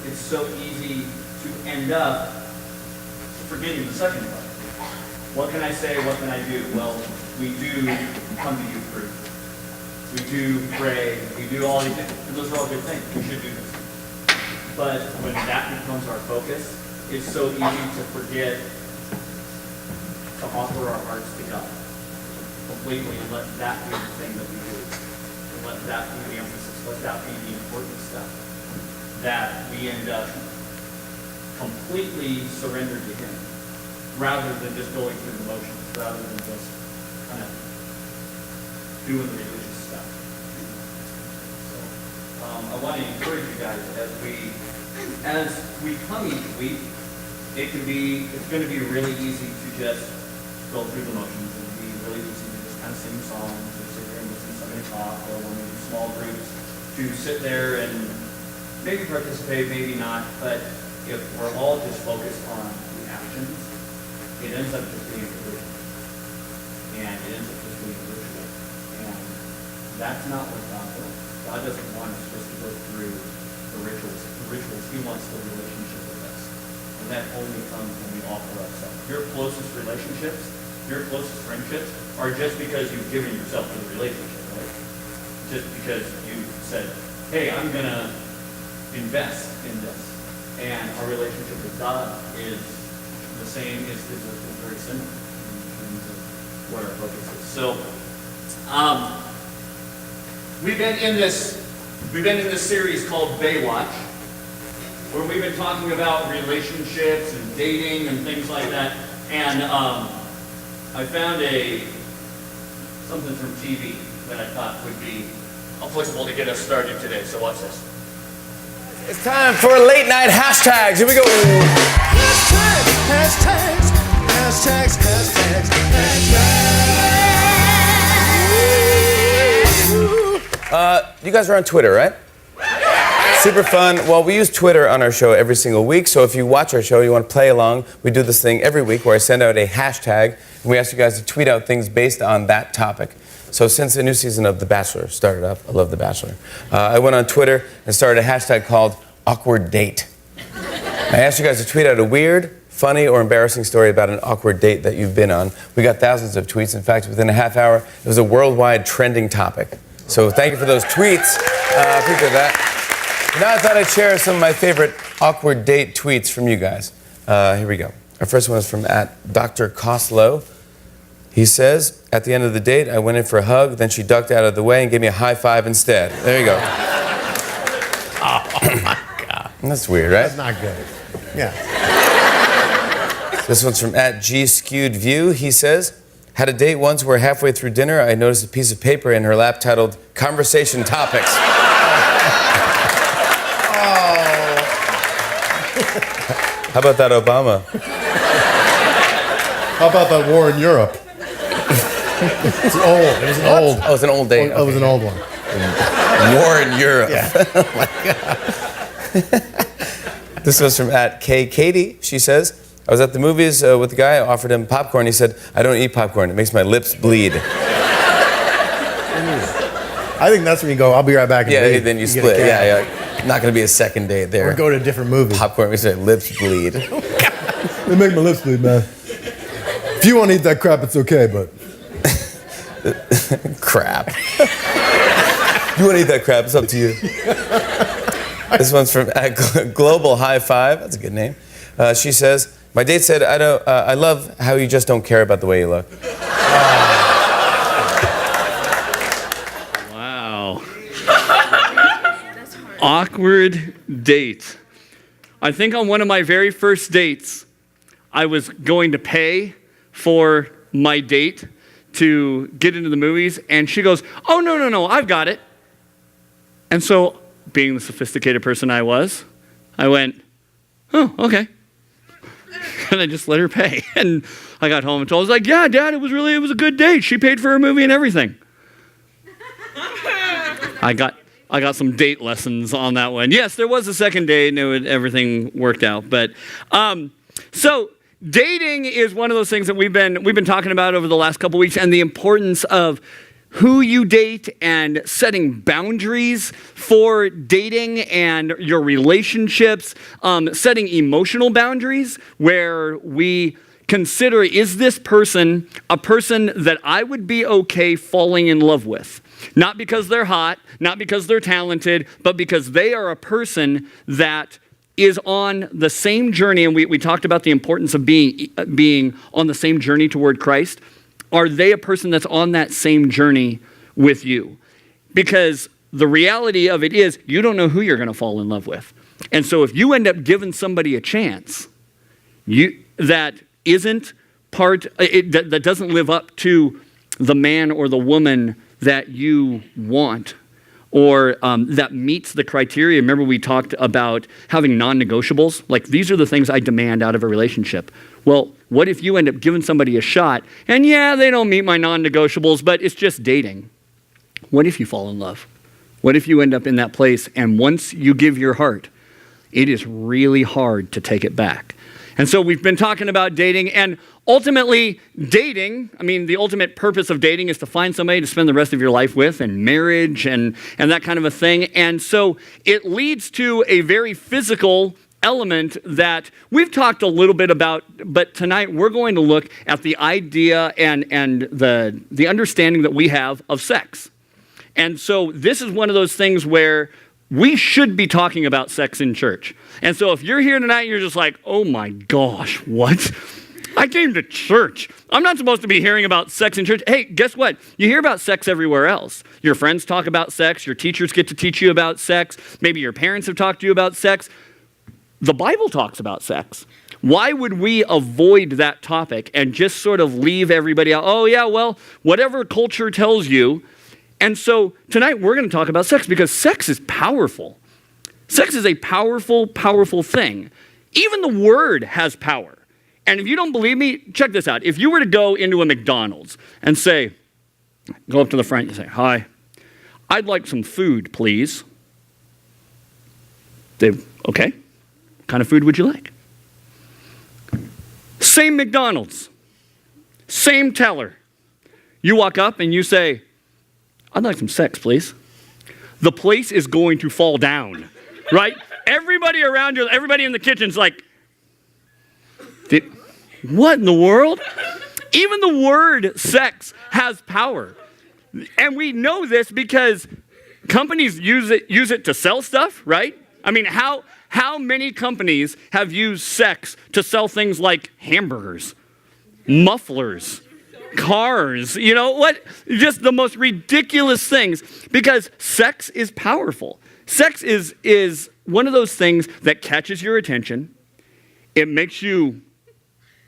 it's so easy to end up forgetting the second part. What can I say? What can I do? Well, we do come to you free. We do pray. We do all these things. And those are all good things. We should do this. But when that becomes our focus, it's so easy to forget to offer our hearts to God completely and let that be the thing that we do. And let that be the emphasis. Let that be the important stuff. That we end up completely surrendered to Him, rather than just going through the motions, rather than just kind of doing the religious stuff. So I want to encourage you guys as we come each week. It's going to be really easy to just go through the motions. It'll be really easy to just kind of sing songs or sit there and listen to somebody talk, or when we do small groups, to sit there and maybe participate, maybe not. But if we're all just focused on the actions, it ends up just being a ritual. And it ends up just being a ritual. And that's not what God wants. God doesn't want us just to go through the rituals. He wants the relationship with us. And that only comes when we offer ourselves. Your closest relationships, your closest friendships, are just because you've given yourself to the relationship, right? Just because you said, hey, I'm going to invest in this. And our relationship with God is the same, is very similar in terms of what our focus is. So, we've been in this series called Baewatch, where we've been talking about relationships and dating and things like that. And I found something from TV that I thought would be applicable to get us started today. So watch this. It's time for late night hashtags. Here we go. Hashtags, hashtags, hashtags, hashtags. You guys are on Twitter, right? Super fun. Well, we use Twitter on our show every single week, so if you watch our show, you want to play along, we do this thing every week where I send out a hashtag, and we ask you guys to tweet out things based on that topic. So since the new season of The Bachelor started up, I love The Bachelor, I went on Twitter and started a hashtag called Awkward Date. I asked you guys to tweet out a weird, funny, or embarrassing story about an awkward date that you've been on. We got thousands of tweets. In fact, within a half hour, it was a worldwide trending topic. So thank you for those tweets. Appreciate that. Now I thought I'd share some of my favorite awkward date tweets from you guys. Here we go. Our first one is from @Dr. Coslow. He says, at the end of the date, I went in for a hug, then she ducked out of the way and gave me a high five instead. There you go. Oh my God. That's weird, right? That's not good. Yeah. This one's from @GSkewedView. He says, had a date once where halfway through dinner, I noticed a piece of paper in her lap titled Conversation Topics. How about that, Obama? How about that war in Europe? It's old. It was an old. Oh, it's an old date. It was an old one. War in Europe. Yeah. Oh my God. This was from @KKatie. She says, I was at the movies with the guy. I offered him popcorn. He said, I don't eat popcorn. It makes my lips bleed. I think that's when you go, I'll be right back. Yeah, then you split. Yeah. Not going to be a second date there. Or go to a different movie. Popcorn makes my lips bleed. They make my lips bleed, man. If you want to eat that crap, it's okay, but... Crap. You want to eat that crap, it's up to you. This one's from Global High Five. That's a good name. She says, my date said, I love how you just don't care about the way you look. Wow. Awkward date. I think on one of my very first dates, I was going to pay for my date to get into the movies, and she goes, oh, no, I've got it. And so, being the sophisticated person I was, I went, oh, okay. And I just let her pay. And I got home and told her, I was like, yeah, Dad, it was a good date. She paid for her movie and everything. I got some date lessons on that one. Yes, there was a second date, and everything worked out. But so dating is one of those things that we've been talking about over the last couple weeks, and the importance of who you date and setting boundaries for dating and your relationships, setting emotional boundaries where we consider, is this person a person that I would be okay falling in love with? Not because they're hot, not because they're talented, but because they are a person that is on the same journey. And we talked about the importance of being on the same journey toward Christ. Are they a person that's on that same journey with you? Because the reality of it is you don't know who you're going to fall in love with. And so if you end up giving somebody a chance that isn't that doesn't live up to the man or the woman that you want, or that meets the criteria. Remember we talked about having non-negotiables? Like, these are the things I demand out of a relationship. Well, what if you end up giving somebody a shot, and yeah, they don't meet my non-negotiables, but it's just dating? What if you fall in love? What if you end up in that place, and once you give your heart, it is really hard to take it back? And so we've been talking about dating, and ultimately dating, I mean, the ultimate purpose of dating is to find somebody to spend the rest of your life with, and marriage and that kind of a thing. And so it leads to a very physical element that we've talked a little bit about, but tonight we're going to look at the idea and the understanding that we have of sex. And so this is one of those things where we should be talking about sex in church. And so if you're here tonight, you're just like, oh my gosh, what? I came to church. I'm not supposed to be hearing about sex in church. Hey, guess what? You hear about sex everywhere else. Your friends talk about sex. Your teachers get to teach you about sex. Maybe your parents have talked to you about sex. The Bible talks about sex. Why would we avoid that topic and just sort of leave everybody out? Oh yeah, well, whatever culture tells you. And so tonight we're going to talk about sex because sex is powerful. Sex is a powerful, powerful thing. Even the word has power. And if you don't believe me, check this out. If you were to go into a McDonald's and say, go up to the front and say, hi, I'd like some food, please. Okay, what kind of food would you like? Same McDonald's, same teller. You walk up and you say, I'd like some sex, please. The place is going to fall down, right? Everybody around you, everybody in the kitchen's like, what in the world? Even the word sex has power. And we know this because companies use it to sell stuff, right? I mean, how many companies have used sex to sell things like hamburgers, mufflers, cars, you know what? Just the most ridiculous things, because sex is powerful. Sex is one of those things that catches your attention. It makes you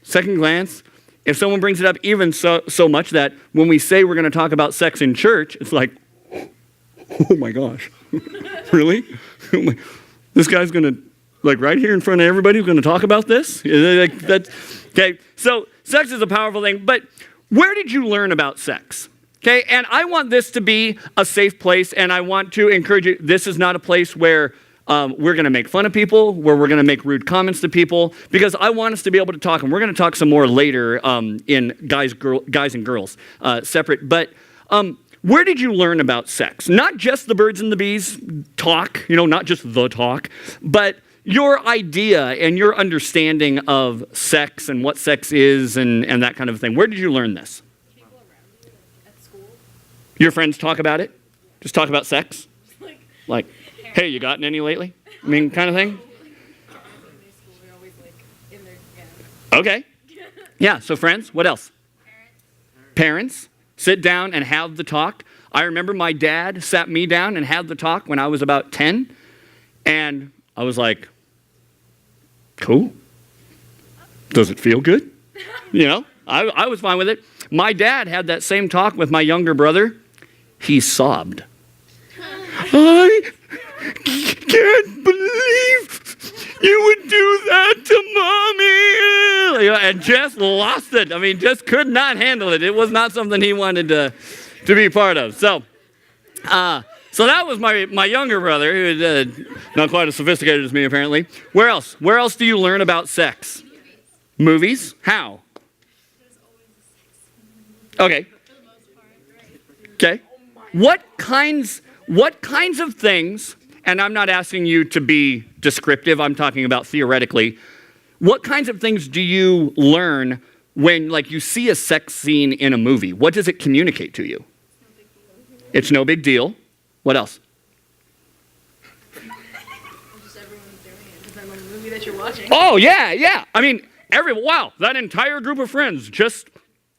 second glance. If someone brings it up even so much that when we say we're going to talk about sex in church, it's like, oh my gosh, really? This guy's going to, like, right here in front of everybody, who's going to talk about this? Okay, so sex is a powerful thing, but where did you learn about sex? Okay, and I want this to be a safe place, and I want to encourage you. This is not a place where we're going to make fun of people, where we're going to make rude comments to people, because I want us to be able to talk, and we're going to talk some more later in guys and girls separate. But where did you learn about sex? Not just the birds and the bees talk, not just the talk, but your idea and your understanding of sex and what sex is and that kind of thing. Where did you learn this? People around you, at school. Your friends talk about it? Just talk about sex? Like, hey, you gotten any lately? I mean, kind of thing? We're always in there together. Okay. Yeah, so friends, what else? Parents. Sit down and have the talk. I remember my dad sat me down and had the talk when I was about 10. And I was like, cool. Does it feel good? I was fine with it. My dad had that same talk with my younger brother. He sobbed. I can't believe you would do that to mommy. And just lost it. I mean, just could not handle it. It was not something he wanted to be part of. So that was my younger brother, who is not quite as sophisticated as me, apparently. Where else? Where else do you learn about sex? Movies? How? Okay. Okay? What kinds of things, and I'm not asking you to be descriptive, I'm talking about theoretically, what kinds of things do you learn when, like, you see a sex scene in a movie? What does it communicate to you? It's no big deal. What else? Just everyone's doing it. Depends on the movie that you're watching. Oh, yeah. I mean, wow, that entire group of friends just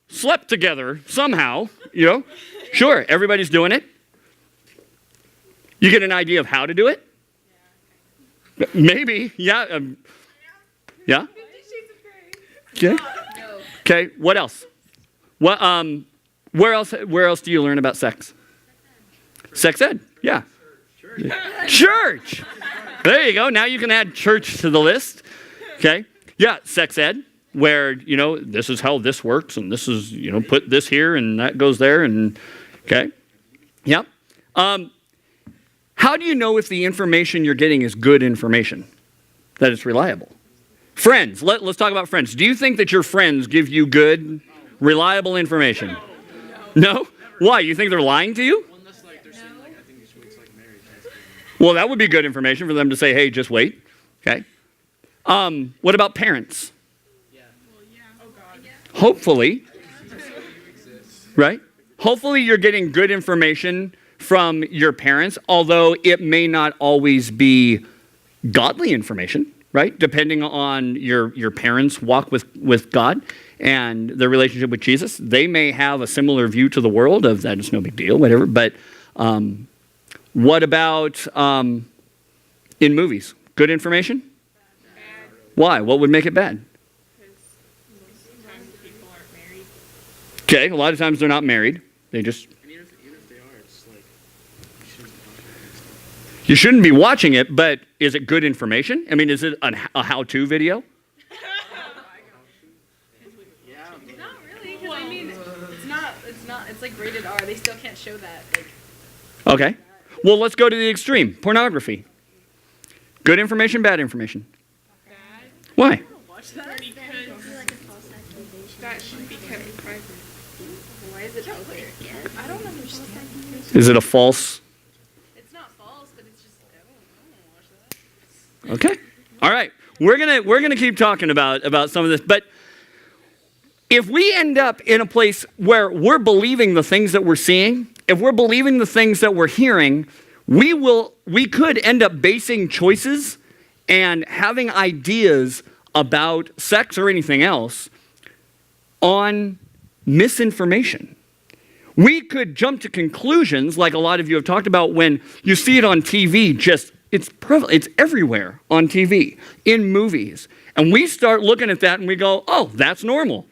slept together somehow, you know? Sure, everybody's doing it. You get an idea of how to do it? Maybe, yeah. Yeah? Okay. Okay, what else? What, where else do you learn about sex? Sex ed, yeah. Church. There you go. Now you can add church to the list. Okay. Yeah, sex ed, where, you know, this is how this works, and this is, you know, put this here and that goes there, and okay. Yep. How do you know if the information you're getting is good information, that it's reliable? Friends. Let's talk about friends. Do you think that your friends give you good, reliable information? No? Why? You think they're lying to you? Well, that would be good information for them to say, hey, just wait. Okay. What about parents? Hopefully. Right? Hopefully you're getting good information from your parents, although it may not always be godly information, right? Depending on your parents' walk with God and their relationship with Jesus. They may have a similar view to the world of that it's no big deal, whatever. But what about in movies? Good information? Bad. Why? What would make it bad? Because sometimes people aren't married. Okay, a lot of times they're not married. They just... And even if they are, it's like, You shouldn't be watching it, but is it good information? I mean, is it a how-to video? Not really, because I mean, it's like rated R. They still can't show that. Like, Okay. Well, let's go to the extreme. Pornography. Good information, bad information. bad. Why? Don't watch that. Because that should be kept private. Why is it out there? I don't understand. Is it a false... It's not false, but it's just, I don't watch that. Okay. All right. We're gonna keep talking about some of this, but if we end up in a place where we're believing the things that we're seeing, if we're believing the things that we're hearing, we could end up basing choices and having ideas about sex or anything else on misinformation. We could jump to conclusions, like a lot of you have talked about, when you see it on TV, it's prevalent, it's everywhere on TV, in movies. And we start looking at that and we go, oh, that's normal.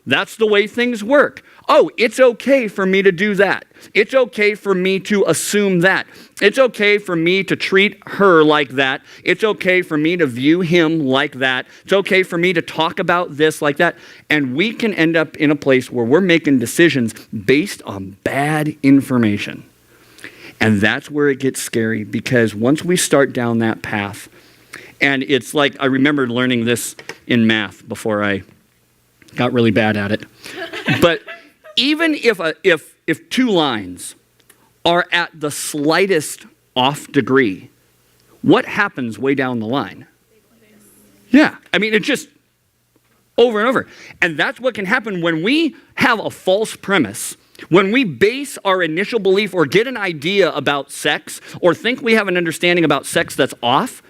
That's the way things work. Oh, it's okay for me to do that. It's okay for me to assume that. It's okay for me to treat her like that. It's okay for me to view him like that. It's okay for me to talk about this like that. And we can end up in a place where we're making decisions based on bad information. And that's where it gets scary, because once we start down that path, and it's like, I remember learning this in math before I got really bad at it. But even if two lines are at the slightest off degree, what happens way down the line? Yeah, I mean, it's just over and over. And that's what can happen when we have a false premise. When we base our initial belief or get an idea about sex or think we have an understanding about sex that's off,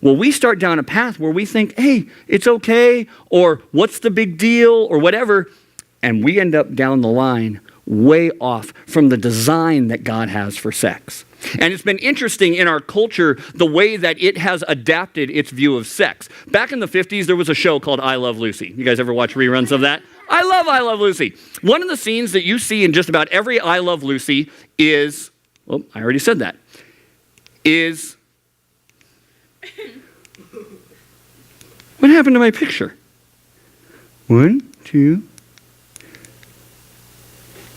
well, we start down a path where we think, hey, it's okay, or what's the big deal, or whatever, and we end up down the line way off from the design that God has for sex. And it's been interesting in our culture the way that it has adapted its view of sex. Back in the 50s, there was a show called I Love Lucy. You guys ever watch reruns of that? I love Lucy. One of the scenes that you see in just about every I Love Lucy is, well, I already said that, is... What happened to my picture? 1, 2.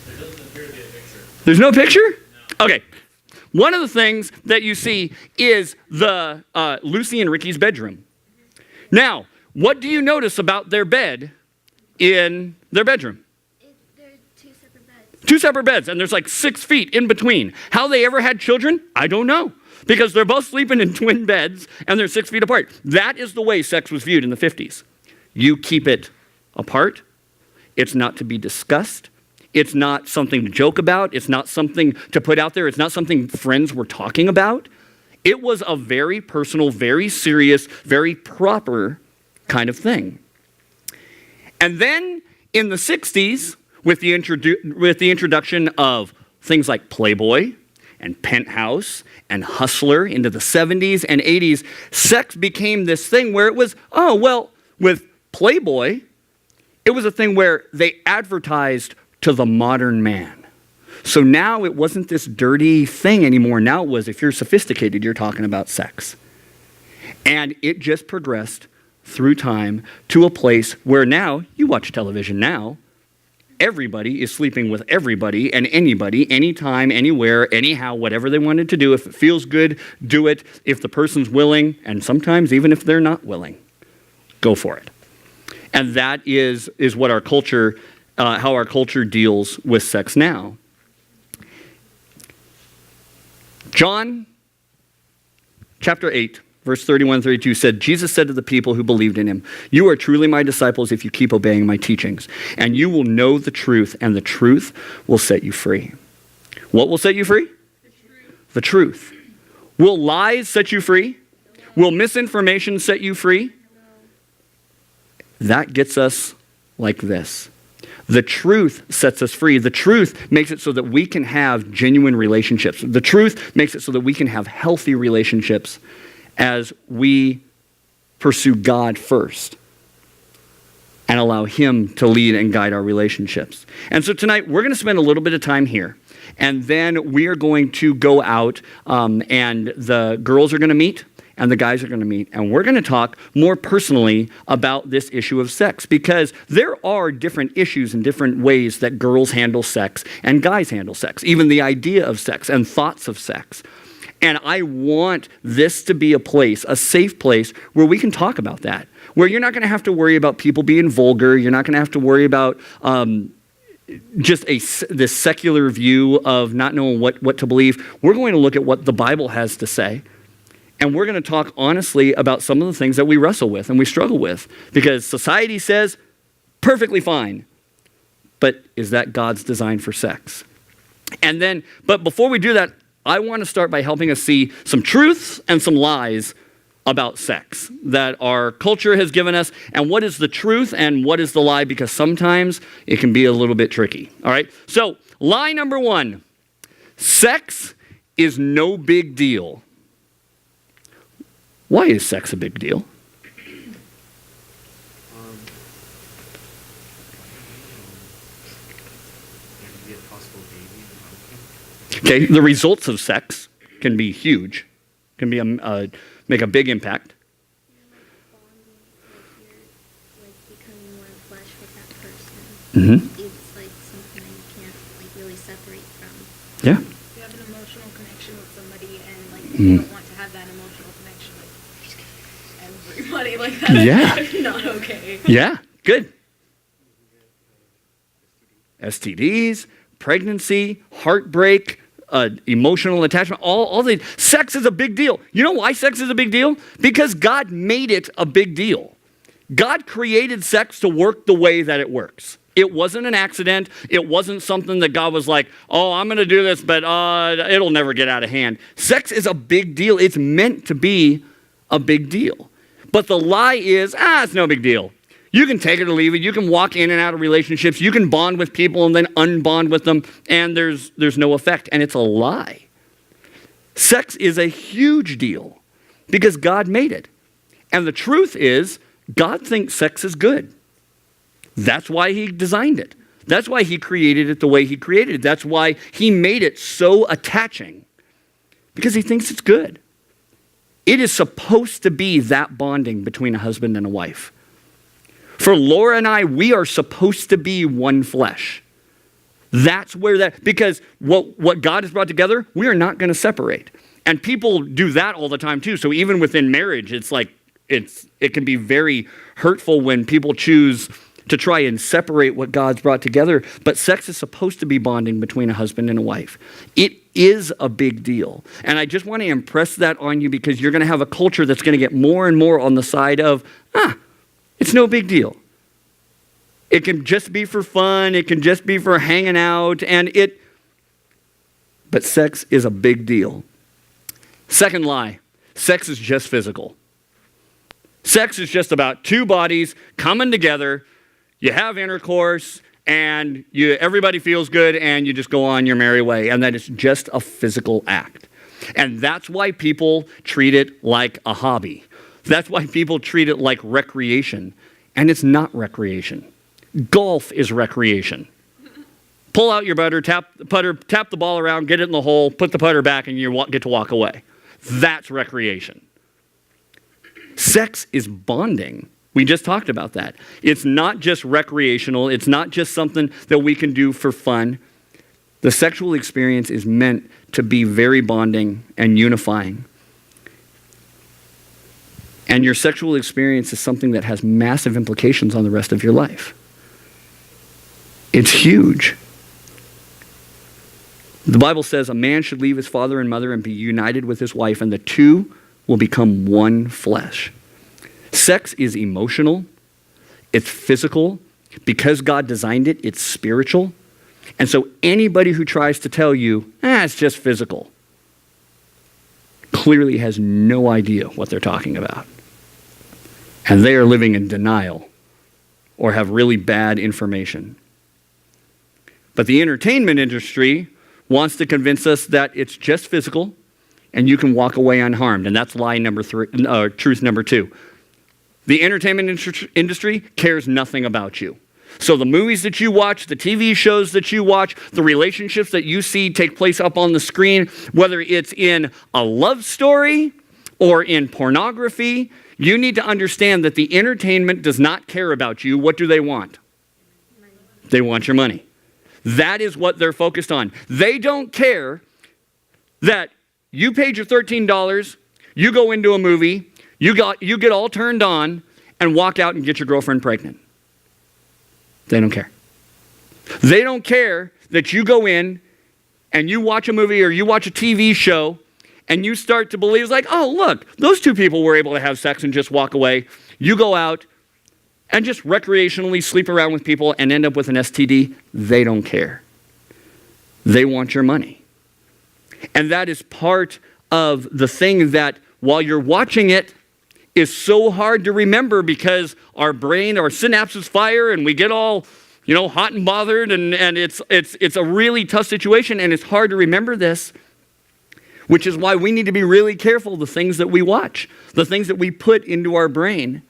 There doesn't appear to be a picture. There's no picture? No. Okay. One of the things that you see is the Lucy and Ricky's bedroom. Now, what do you notice about their bed in their bedroom? They're two separate beds. 2 separate beds, and there's like 6 feet in between. How they ever had children, I don't know. Because they're both sleeping in twin beds, and they're 6 feet apart. That is the way sex was viewed in the 50s. You keep it apart. It's not to be discussed. It's not something to joke about. It's not something to put out there. It's not something friends were talking about. It was a very personal, very serious, very proper kind of thing. And then in the 60s, with the introduction of things like Playboy and Penthouse and Hustler into the 70s and 80s, sex became this thing where it was, oh, well, with Playboy, it was a thing where they advertised to the modern man. So now it wasn't this dirty thing anymore. Now it was, if you're sophisticated, you're talking about sex. And it just progressed through time to a place where now, you watch television now, everybody is sleeping with everybody and anybody, anytime, anywhere, anyhow, whatever they wanted to do. If it feels good, do it. If the person's willing, and sometimes even if they're not willing, go for it. And that is what our culture, how our culture deals with sex now. John chapter 8, verse 31 and 32 said, Jesus said to the people who believed in him, "You are truly my disciples if you keep obeying my teachings, and you will know the truth, and the truth will set you free." What will set you free? The truth. Will lies set you free? Will misinformation set you free? That gets us like this. The truth sets us free. The truth makes it so that we can have genuine relationships. The truth makes it so that we can have healthy relationships as we pursue God first and allow him to lead and guide our relationships. And so tonight, we're going to spend a little bit of time here. And then we are going to go out and the girls are going to meet and the guys are going to meet. And we're going to talk more personally about this issue of sex, because there are different issues and different ways that girls handle sex and guys handle sex, even the idea of sex and thoughts of sex. And I want this to be a place, a safe place, where we can talk about that, where you're not going to have to worry about people being vulgar. You're not going to have to worry about just this secular view of not knowing what to believe. We're going to look at what the Bible has to say. And we're going to talk honestly about some of the things that we wrestle with and we struggle with. Because society says, perfectly fine. But is that God's design for sex? And then, but before we do that, I want to start by helping us see some truths and some lies about sex that our culture has given us. And what is the truth and what is the lie? Because sometimes it can be a little bit tricky. All right? So, lie number 1. Sex is no big deal. Why is sex a big deal? Okay, the results of sex can be huge, can be make a big impact. Becoming one flesh with that person. Mm-hmm. It's like something that you can't really separate from. Yeah. You have an emotional connection with somebody, and you don't want to have that emotional connection with everybody. That's not okay. Yeah, good. STDs, pregnancy, heartbreak, emotional attachment, all the sex is a big deal. You know why sex is a big deal? Because God made it a big deal. God created sex to work the way that it works. It wasn't an accident. It wasn't something that God was like, oh, I'm going to do this, but it'll never get out of hand. Sex is a big deal. It's meant to be a big deal. But the lie is, it's no big deal. You can take it or leave it. You can walk in and out of relationships. You can bond with people and then unbond with them, and there's no effect. And it's a lie. Sex is a huge deal because God made it. And the truth is, God thinks sex is good. That's why he designed it. That's why he created it the way he created it. That's why he made it so attaching, because he thinks it's good. It is supposed to be that bonding between a husband and a wife. For Laura and I, we are supposed to be one flesh. That's where because what God has brought together, we are not going to separate. And people do that all the time too. So even within marriage, it's like, it can be very hurtful when people choose to try and separate what God's brought together, but sex is supposed to be bonding between a husband and a wife. It is a big deal. And I just want to impress that on you because you're going to have a culture that's going to get more and more on the side of, it's no big deal. It can just be for fun. It can just be for hanging out. But sex is a big deal. Second lie, sex is just physical. Sex is just about two bodies coming together. You have intercourse, and everybody feels good, and you just go on your merry way. And that is just a physical act. And that's why people treat it like a hobby. That's why people treat it like recreation. And it's not recreation. Golf is recreation. Pull out your putter, tap the ball around, get it in the hole, put the putter back, and you get to walk away. That's recreation. Sex is bonding. We just talked about that. It's not just recreational. It's not just something that we can do for fun. The sexual experience is meant to be very bonding and unifying. And your sexual experience is something that has massive implications on the rest of your life. It's huge. The Bible says a man should leave his father and mother and be united with his wife, and the two will become one flesh. Sex is emotional. It's physical. Because God designed it, it's spiritual. And so anybody who tries to tell you, it's just physical, clearly has no idea what they're talking about. And they are living in denial or have really bad information. But the entertainment industry wants to convince us that it's just physical and you can walk away unharmed. And that's lie number 3, truth number 2. The entertainment industry cares nothing about you. So the movies that you watch, the TV shows that you watch, the relationships that you see take place up on the screen, whether it's in a love story or in pornography, you need to understand that the entertainment does not care about you. What do they want? They want your money. That is what they're focused on. They don't care that you paid your $13, you go into a movie, you get all turned on, and walk out and get your girlfriend pregnant. They don't care. They don't care that you go in and you watch a movie or you watch a TV show and you start to believe, like, oh, look, those two people were able to have sex and just walk away. You go out and just recreationally sleep around with people and end up with an STD. They don't care. They want your money. And that is part of the thing that while you're watching it is so hard to remember because our brain, our synapses fire and we get all, hot and bothered and it's a really tough situation and it's hard to remember this, which is why we need to be really careful the things that we watch, the things that we put into our brain,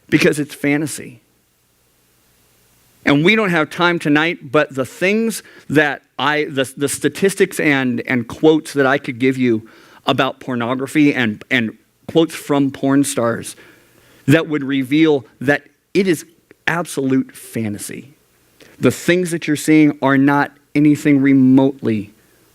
because it's fantasy. And we don't have time tonight, but the things that the statistics and quotes that I could give you about pornography and quotes from porn stars that would reveal that it is absolute fantasy. The things that you're seeing are not anything remotely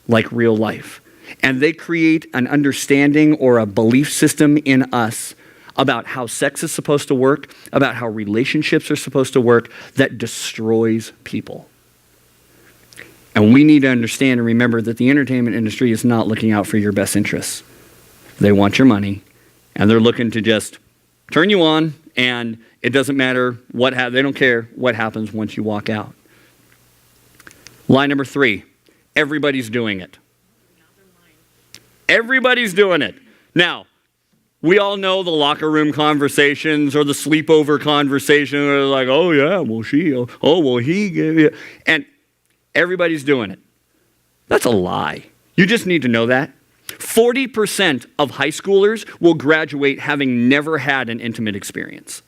like real life. And they create an understanding or a belief system in us about how sex is supposed to work, about how relationships are supposed to work, that destroys people. And we need to understand and remember that the entertainment industry is not looking out for your best interests. They want your money, and they're looking to just turn you on, and it doesn't matter they don't care what happens once you walk out. Lie number 3, everybody's doing it. Everybody's doing it. Now, we all know the locker room conversations or the sleepover conversation where they're like, oh yeah, well she, oh well he, and everybody's doing it. That's a lie. You just need to know that. 40% of high schoolers will graduate having never had an intimate experience.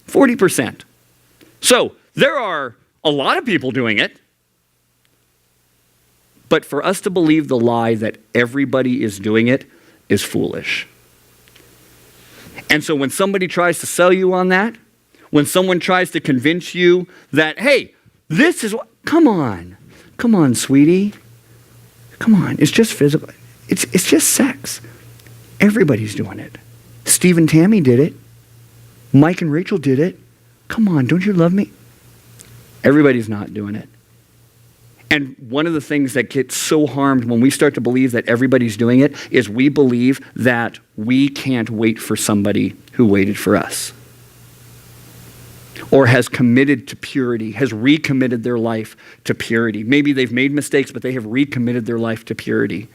40%. So there are a lot of people doing it. But for us to believe the lie that everybody is doing it is foolish. And so when somebody tries to sell you on that, when someone tries to convince you that, hey, this is what, come on, sweetie. Come on, it's just physical. It's just sex. Everybody's doing it. Steve and Tammy did it. Mike and Rachel did it. Come on, don't you love me? Everybody's not doing it. And one of the things that gets so harmed when we start to believe that everybody's doing it is we believe that we can't wait for somebody who waited for us, or has committed to purity, has recommitted their life to purity. Maybe they've made mistakes, but they have recommitted their life to purity.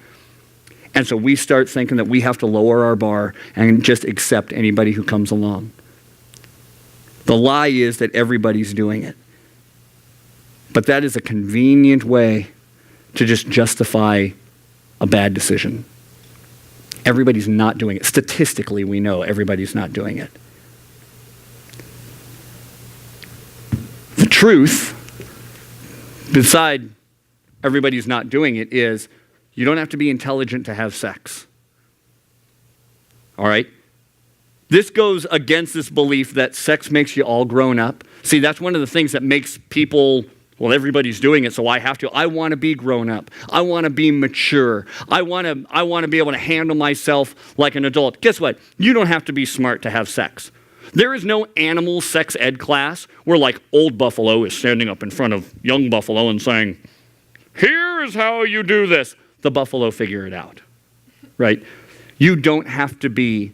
And so we start thinking that we have to lower our bar and just accept anybody who comes along. The lie is that everybody's doing it. But that is a convenient way to just justify a bad decision. Everybody's not doing it. Statistically, we know everybody's not doing it. The truth, beside everybody's not doing it, is you don't have to be intelligent to have sex. All right? This goes against this belief that sex makes you all grown up. See, that's one of the things that makes people, well, everybody's doing it, so I have to. I want to be grown up. I want to be mature. I want to be able to handle myself like an adult. Guess what? You don't have to be smart to have sex. There is no animal sex ed class where like old buffalo is standing up in front of young buffalo and saying, here is how you do this. The buffalo figure it out, right? You don't have to be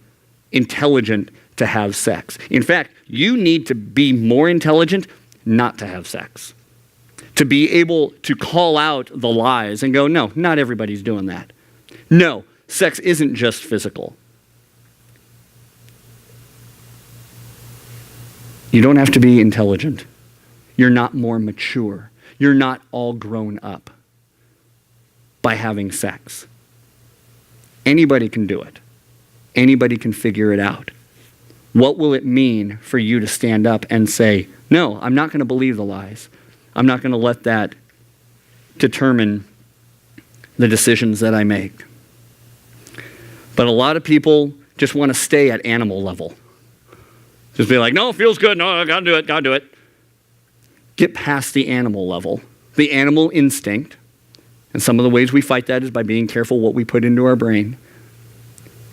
intelligent to have sex. In fact, you need to be more intelligent not to have sex. To be able to call out the lies and go, no, not everybody's doing that. No, sex isn't just physical. You don't have to be intelligent. You're not more mature. You're not all grown up by having sex. Anybody can do it. Anybody can figure it out. What will it mean for you to stand up and say, no, I'm not going to believe the lies. I'm not going to let that determine the decisions that I make. But a lot of people just want to stay at animal level. Just be like, no, it feels good. No, I got to do it. Get past the animal level, the animal instinct. And some of the ways we fight that is by being careful what we put into our brain.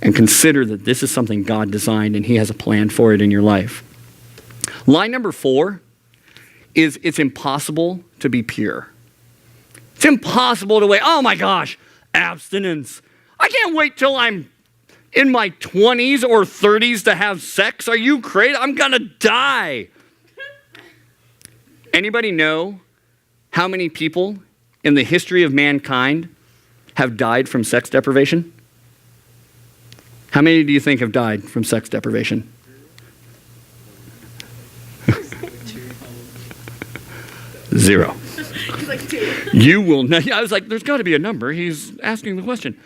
And consider that this is something God designed and he has a plan for it in your life. Line number 4 is it's impossible to be pure. It's impossible to wait. Oh my gosh, abstinence. I can't wait till I'm in my 20s or 30s to have sex. Are you crazy? I'm going to die. Anybody know how many people in the history of mankind have died from sex deprivation? How many do you think have died from sex deprivation? 0. He's like 2. You will not. I was like, there's got to be a number. He's asking the question.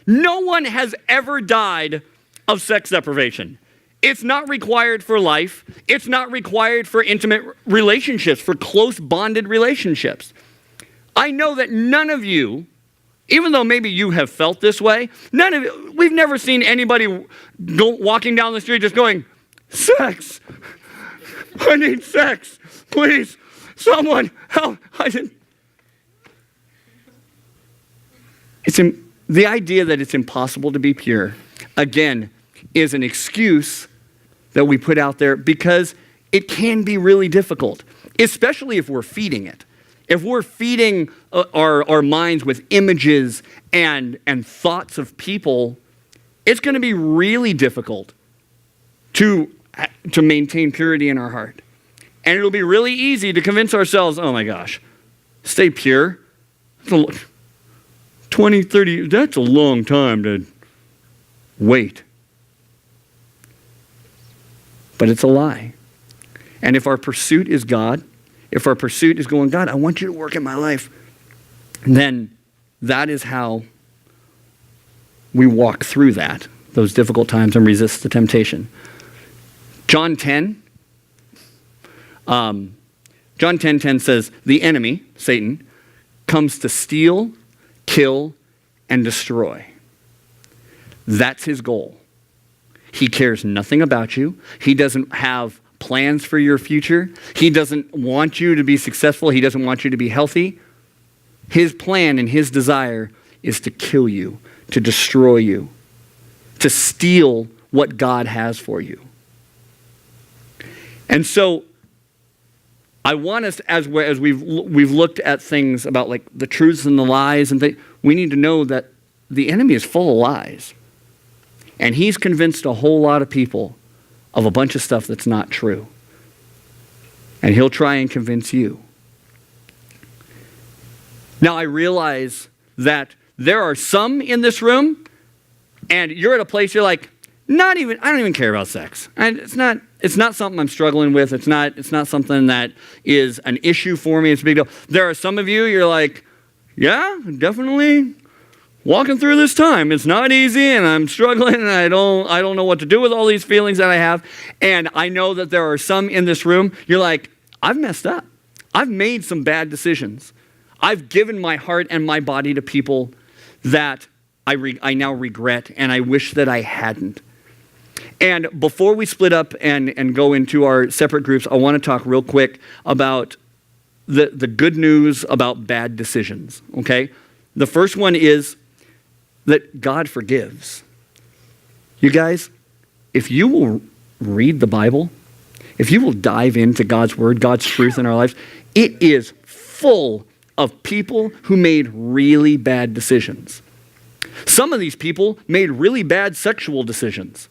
No one has ever died of sex deprivation. It's not required for life. It's not required for intimate relationships, for close bonded relationships. I know that none of you, even though maybe you have felt this way, we've never seen anybody walking down the street just going, sex. I need sex. Please, someone help. The idea that it's impossible to be pure, again, is an excuse that we put out there because it can be really difficult, especially if we're feeding it. If we're feeding our minds with images and thoughts of people, it's going to be really difficult to maintain purity in our heart. And it'll be really easy to convince ourselves, oh my gosh, stay pure. 20, 30, that's a long time to wait. But it's a lie. And if our pursuit is God, if our pursuit is going, God, I want you to work in my life, then that is how we walk through those difficult times and resist the temptation. John 10:10 says, the enemy, Satan, comes to steal, kill, and destroy. That's his goal. He cares nothing about you. He doesn't have plans for your future. He doesn't want you to be successful. He doesn't want you to be healthy. His plan and his desire is to kill you, to destroy you, to steal what God has for you. And so I want us, as we've looked at things about like the truths and the lies and things, we need to know that the enemy is full of lies. And he's convinced a whole lot of people of a bunch of stuff that's not true. And he'll try and convince you. Now I realize that there are some in this room, and you're at a place you're like, I don't even care about sex. And it's not something I'm struggling with. It's not something that is an issue for me. It's a big deal. There are some of you, you're like, yeah, definitely walking through this time. It's not easy, and I'm struggling, and I don't know what to do with all these feelings that I have. And I know that there are some in this room, you're like, I've messed up. I've made some bad decisions. I've given my heart and my body to people that I now regret, and I wish that I hadn't. And before we split up and go into our separate groups, I want to talk real quick about the good news about bad decisions, okay? The first one is that God forgives. You guys, if you will read the Bible, if you will dive into God's word, God's truth in our lives, it is full of people who made really bad decisions. Some of these people made really bad sexual decisions.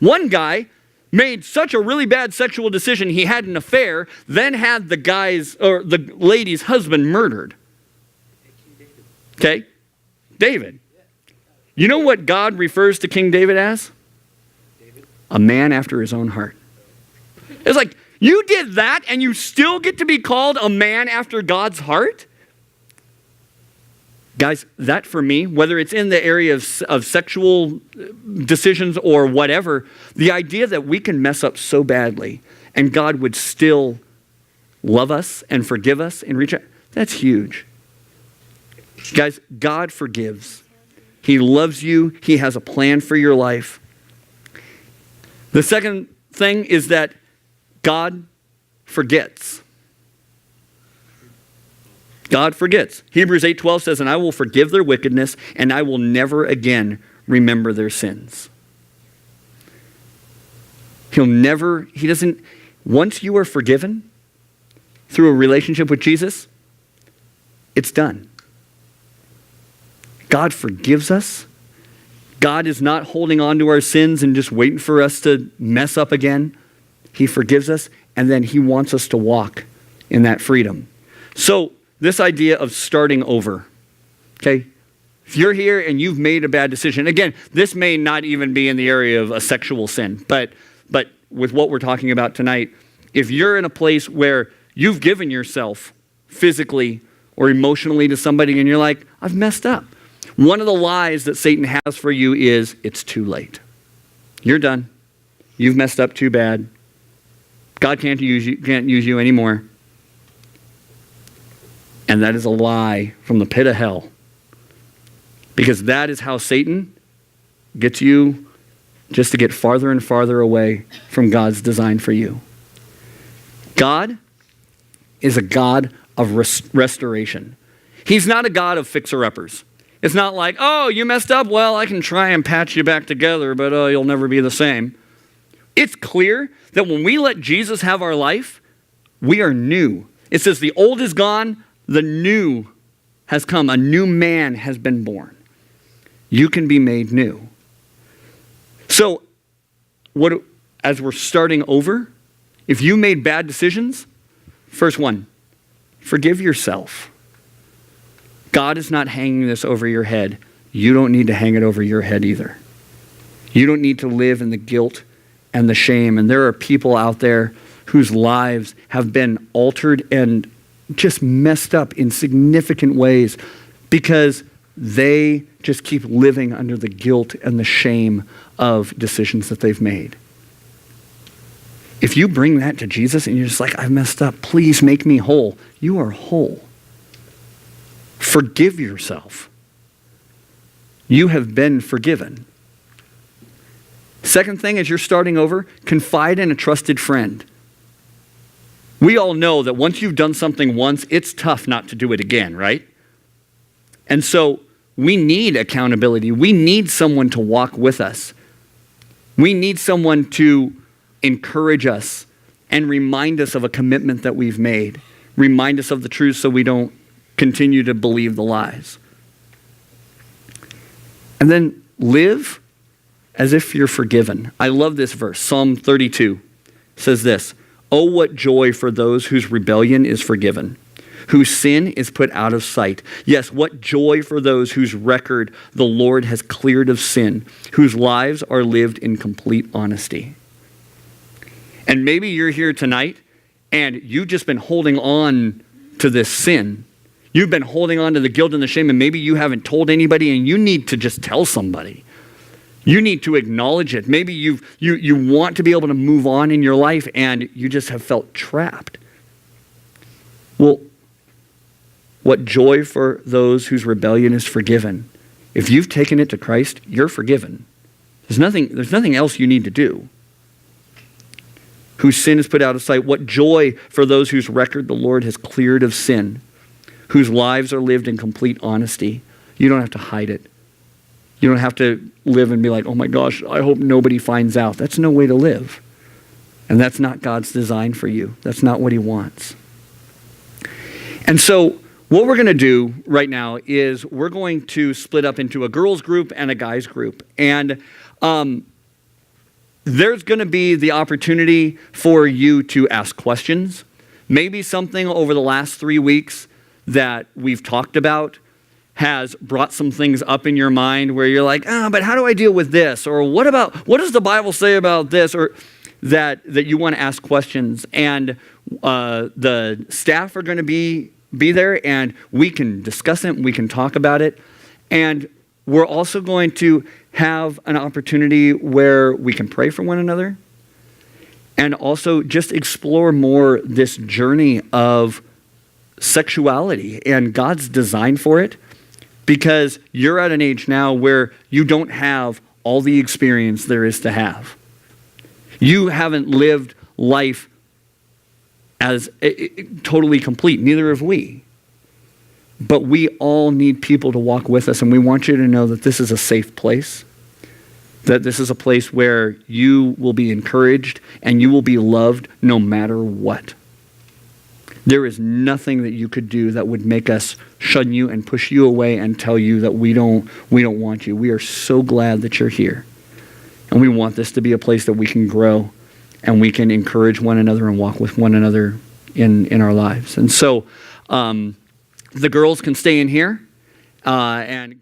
One guy made such a really bad sexual decision, he had an affair, then had the lady's husband murdered. Okay? David. You know what God refers to King David as? A man after his own heart. It's like, you did that and you still get to be called a man after God's heart? Guys, that for me, whether it's in the area of sexual decisions or whatever, the idea that we can mess up so badly and God would still love us and forgive us and reach out, that's huge. Guys, God forgives. He loves you. He has a plan for your life. The second thing is that God forgets. God forgets. Hebrews 8:12 says, and I will forgive their wickedness, and I will never again remember their sins. Once you are forgiven through a relationship with Jesus, it's done. God forgives us. God is not holding on to our sins and just waiting for us to mess up again. He forgives us, and then he wants us to walk in that freedom. So, this idea of starting over, okay? If you're here and you've made a bad decision, again, this may not even be in the area of a sexual sin, but with what we're talking about tonight, if you're in a place where you've given yourself physically or emotionally to somebody and you're like, I've messed up. One of the lies that Satan has for you is, it's too late. You're done. You've messed up too bad. God can't use you anymore. And that is a lie from the pit of hell. Because that is how Satan gets you just to get farther and farther away from God's design for you. God is a God of restoration. He's not a God of fixer-uppers. It's not like, oh, you messed up? Well, I can try and patch you back together, but you'll never be the same. It's clear that when we let Jesus have our life, we are new. It says the old is gone, the new has come. A new man has been born. You can be made new. So, as we're starting over, if you made bad decisions, first one, forgive yourself. God is not hanging this over your head. You don't need to hang it over your head either. You don't need to live in the guilt and the shame. And there are people out there whose lives have been altered and just messed up in significant ways because they just keep living under the guilt and the shame of decisions that they've made. If you bring that to Jesus and you're just like, I've messed up, please make me whole. You are whole. Forgive yourself. You have been forgiven. Second thing, as you're starting over, confide in a trusted friend. We all know that once you've done something once, it's tough not to do it again, right? And so we need accountability. We need someone to walk with us. We need someone to encourage us and remind us of a commitment that we've made. Remind us of the truth so we don't continue to believe the lies. And then live as if you're forgiven. I love this verse. Psalm 32 says this, "Oh, what joy for those whose rebellion is forgiven, whose sin is put out of sight. Yes, what joy for those whose record the Lord has cleared of sin, whose lives are lived in complete honesty." And maybe you're here tonight and you've just been holding on to this sin. You've been holding on to the guilt and the shame, and maybe you haven't told anybody, and you need to just tell somebody. You need to acknowledge it. Maybe you want to be able to move on in your life, and you just have felt trapped. Well, what joy for those whose rebellion is forgiven. If you've taken it to Christ, you're forgiven. There's nothing else you need to do. Whose sin is put out of sight. What joy for those whose record the Lord has cleared of sin, whose lives are lived in complete honesty. You don't have to hide it. You don't have to live and be like, oh my gosh, I hope nobody finds out. That's no way to live. And that's not God's design for you. That's not what he wants. And so what we're going to do right now is we're going to split up into a girls group and a guys group. And there's going to be the opportunity for you to ask questions. Maybe something over the last 3 weeks that we've talked about has brought some things up in your mind where you're like, but how do I deal with this? Or what does the Bible say about this? Or that you want to ask questions. And the staff are going to be there, and we can discuss it, we can talk about it. And we're also going to have an opportunity where we can pray for one another and also just explore more this journey of sexuality and God's design for it, because you're at an age now where you don't have all the experience there is to have. You haven't lived life as totally complete. Neither have we. But we all need people to walk with us, and we want you to know that this is a safe place, that this is a place where you will be encouraged and you will be loved no matter what. There is nothing that you could do that would make us shun you and push you away and tell you that we don't want you. We are so glad that you're here. And we want this to be a place that we can grow and we can encourage one another and walk with one another in our lives. And so the girls can stay in here and